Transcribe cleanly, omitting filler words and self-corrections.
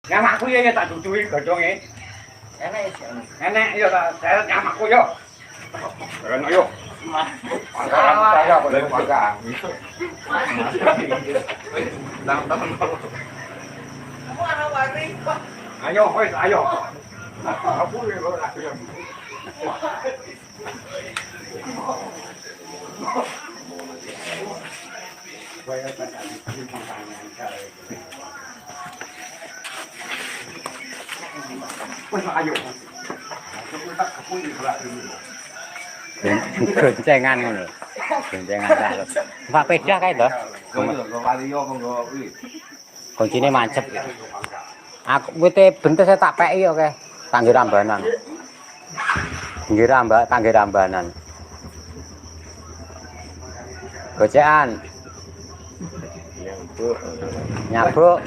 Nyamaku ya tak duduhi godhonge. Enek ya tak seret nyamaku yo. Enak yo. Angkaran saya boleh makan. Ayo, wes ayo. Aku ya kok lagi. Goncengan ngono. Goncengan dah. Pak pedah kae lho. Kuncine mancep. Aku wite bentes tak peki yo kae. Tangge rambanan. Nggih tangge rambanan. Gocekan. Nyabuk.